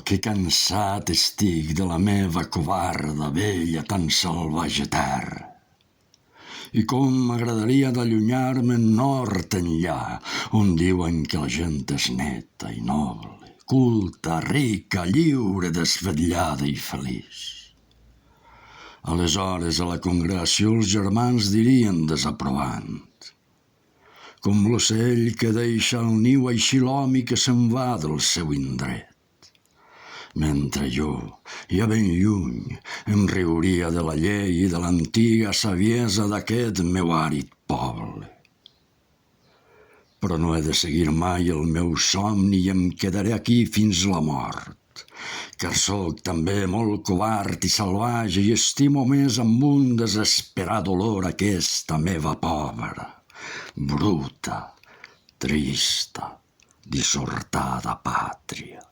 que cansat estic de la meva covarda, vella, tan salvatge terra. I com m'agradaria d'allunyar-me en nord enllà, on diuen que la gent és neta i noble, culta, rica, lliure, desvetllada i feliç. Aleshores a la congregació els germans dirien desaprovant: com l'ocell que deixa el niu, així l'home que se'n va del seu indret. Mentre jo, ja ben lluny, em riuria de la llei i de l'antiga saviesa d'aquest meu àrid poble. Però no he de seguir mai el meu somni i em quedaré aquí fins la mort, car sóc també molt covard i salvatge i estimo més amb un desesperat dolor aquesta meva pobra, bruta, trista, dissortada pàtria.